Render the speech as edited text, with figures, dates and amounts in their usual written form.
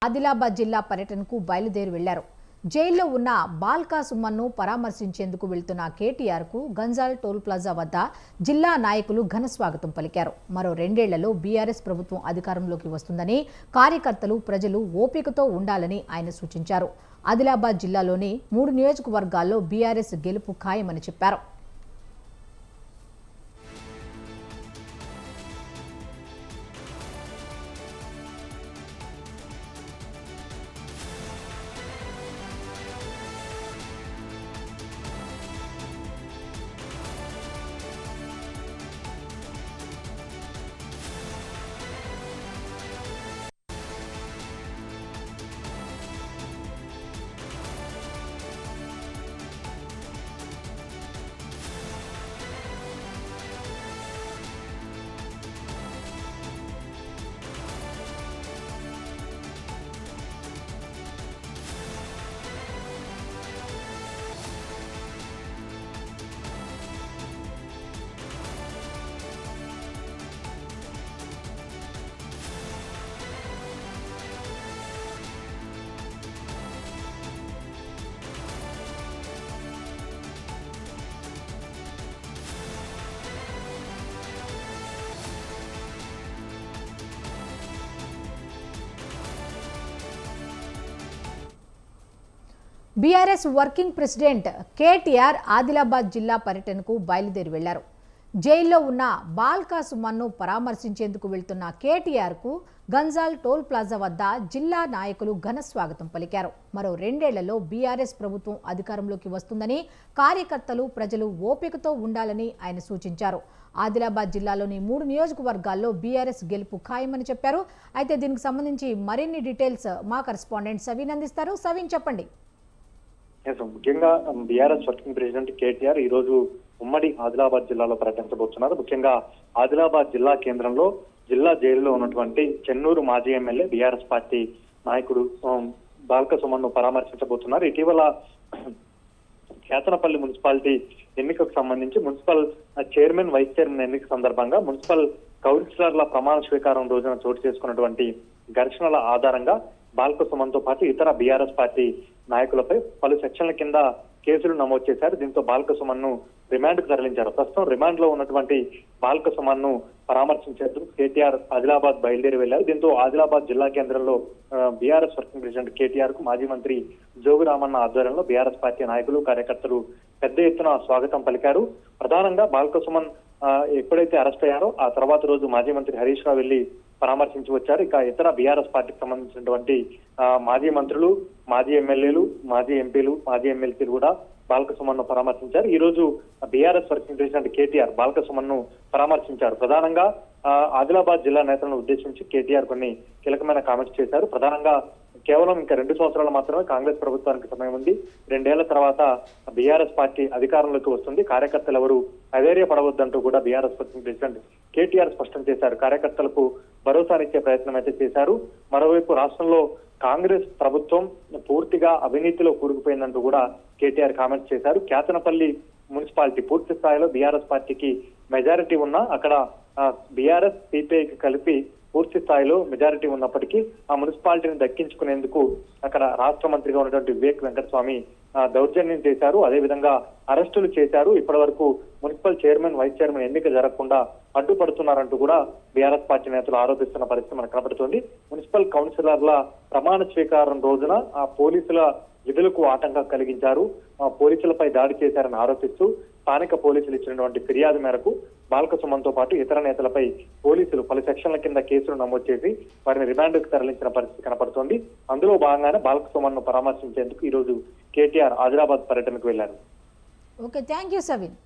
ఆదిలాబాద్ జిల్లా పర్యటనకు బయలుదేరి వెళ్లారు. జైల్లో ఉన్న బాల్కా సుమన్ను పరామర్శించేందుకు వెళ్తున్న కేటీఆర్కు గంజాల్ టోల్ ప్లాజా వద్ద జిల్లా నాయకులు ఘన స్వాగతం పలికారు. మరో 2 ఏళ్లలో బీఆర్ఎస్ ప్రభుత్వం అధికారంలోకి వస్తుందని, కార్యకర్తలు, ప్రజలు ఓపికతో ఉండాలని ఆయన సూచించారు. ఆదిలాబాద్ జిల్లాలోని 3 నియోజకవర్గాల్లో బీఆర్ఎస్ గెలుపు ఖాయమని చెప్పారు. BRS working president KTR Adilabad జిల్లా పర్యటనకు బయలుదేరి వెళ్లారు. జైల్లో ఉన్న బాల్కా సుమన్ను పరామర్శించేందుకు వెళ్తున్న కేటీఆర్కు గంజాల్ టోల్ ప్లాజా వద్ద జిల్లా నాయకులు ఘన స్వాగతం పలికారు. మరో 2 ఏళ్లలో బీఆర్ఎస్ ప్రభుత్వం అధికారంలోకి వస్తుందని, కార్యకర్తలు, ప్రజలు ఓపికతో ఉండాలని ఆయన సూచించారు. ఆదిలాబాద్ జిల్లాలోని 3 నియోజకవర్గాల్లో బీఆర్ఎస్ గెలుపు ఖాయమని చెప్పారు. అయితే దీనికి సంబంధించి మరిన్ని డీటెయిల్స్ మా కరెస్పాండెంట్ సవీన్ అందిస్తారు. సవీన్, చెప్పండి. ముఖ్యంగా బీఆర్ఎస్ వర్కింగ్ ప్రెసిడెంట్ కేటీఆర్ ఈ రోజు ఉమ్మడి ఆదిలాబాద్ జిల్లాలో పర్యటించబోతున్నారు. ముఖ్యంగా ఆదిలాబాద్ జిల్లా కేంద్రంలో జిల్లా జైలులో ఉన్నటువంటి చెన్నూరు మాజీ ఎమ్మెల్యే బీఆర్ఎస్ పార్టీ నాయకుడు బాల్కా సుమన్ను పరామర్శించబోతున్నారు. ఇటీవల కేతనపల్లి మున్సిపాలిటీ ఎన్నికకు సంబంధించి మున్సిపల్ చైర్మన్, వైస్ చైర్మన్ ఎన్నిక సందర్భంగా మున్సిపల్ కౌన్సిలర్ల ప్రమాణ స్వీకారం రోజున చోటు చేసుకున్నటువంటి ఘర్షణల ఆధారంగా బాల్కా సుమన్ తో పాటు ఇతర బీఆర్ఎస్ పార్టీ నాయకులపై పలు సెక్షన్ల కింద కేసులు నమోదు చేశారు. దీంతో బాల్కా సుమన్ ను రిమాండ్ కు తరలించారు. ప్రస్తుతం రిమాండ్ లో ఉన్నటువంటి బాల్కా సుమన్ ను పరామర్శించేందుకు కేటీఆర్ ఆదిలాబాద్ బయలుదేరి వెళ్లారు. దీంతో ఆదిలాబాద్ జిల్లా కేంద్రంలో బీఆర్ఎస్ వర్కింగ్ ప్రెసిడెంట్ కేటీఆర్ కు మాజీ మంత్రి జోగు రామన్న ఆధ్వర్యంలో బీఆర్ఎస్ పార్టీ నాయకులు, కార్యకర్తలు పెద్ద ఎత్తున స్వాగతం పలికారు. ప్రధానంగా బాల్కా సుమన్ ఎప్పుడైతే అరెస్ట్ అయ్యారో ఆ తర్వాత రోజు మాజీ మంత్రి హరీష్ రావు వెళ్లి పరామర్శించి వచ్చారు. ఇక ఇతర బీఆర్ఎస్ పార్టీకి సంబంధించినటువంటి మాజీ మంత్రులు, మాజీ ఎమ్మెల్యేలు, మాజీ ఎంపీలు, మాజీ ఎమ్మెల్సీలు కూడా బాల్కా సుమన్ ను పరామర్శించారు. ఈ రోజు BRS working president KTR Balka Suman ను పరామర్శించారు. ప్రధానంగా ఆదిలాబాద్ జిల్లా నేతలను ఉద్దేశించి కేటీఆర్ కొన్ని కీలకమైన కామెంట్స్ చేశారు. ప్రధానంగా కేవలం ఇంకా 2 సంవత్సరాలు మాత్రమే కాంగ్రెస్ ప్రభుత్వానికి సమయం ఉంది. 2 ఏళ్ల తర్వాత బీఆర్ఎస్ పార్టీ అధికారంలోకి వస్తుంది. కార్యకర్తలు ఎవరు అధైర్యపడవద్దంటూ కూడా బీఆర్ఎస్ వర్కింగ్ ప్రెసిడెంట్ కేటీఆర్ స్పష్టం చేశారు. కార్యకర్తలకు భరోసానిచ్చే ప్రయత్నం అయితే చేశారు. మరోవైపు రాష్ట్రంలో కాంగ్రెస్ ప్రభుత్వం పూర్తిగా అవినీతిలో కూరుకుపోయిందంటూ కూడా కేటీఆర్ కామెంట్స్ చేశారు. కేతనపల్లి మున్సిపాలిటీ పూర్తి స్థాయిలో బీఆర్ఎస్ పార్టీకి మెజారిటీ ఉన్నా అక్కడ బీఆర్ఎస్, సిపిఐకి కలిపి పూర్తి స్థాయిలో మెజారిటీ ఉన్నప్పటికీ ఆ మున్సిపాలిటీని దక్కించుకునేందుకు అక్కడ రాష్ట్ర మంత్రిగా ఉన్నటువంటి వివేక్ వెంకటస్వామి దౌర్జన్యం చేశారు. అదేవిధంగా అరెస్టులు చేశారు. ఇప్పటి వరకు మున్సిపల్ చైర్మన్, వైస్ చైర్మన్ ఎన్నిక జరగకుండా అడ్డుపడుతున్నారంటూ కూడా బీఆర్ఎస్ పార్టీ నేతలు ఆరోపిస్తున్న పరిస్థితి మనకు కనబడుతోంది. మున్సిపల్ కౌన్సిలర్ల ప్రమాణ స్వీకారం రోజున ఆ పోలీసుల విధులకు ఆటంకం కలిగించారు, పోలీసులపై దాడి చేశారని ఆరోపిస్తూ స్థానిక పోలీసులు ఇచ్చినటువంటి ఫిర్యాదు మేరకు బాల్కా సుమన్ తో పాటు ఇతర నేతలపై పోలీసులు పలు సెక్షన్ల కింద కేసులు నమోదు చేసి వారిని రిమాండ్కు తరలించిన పరిస్థితి కనపడుతోంది. అందులో భాగంగానే బాల్కా సుమన్ ను పరామర్శించేందుకు ఈ రోజు కేటీఆర్ ఆదిలాబాద్ పర్యటనకు వెళ్లారు. Okay, thank you సవిన్.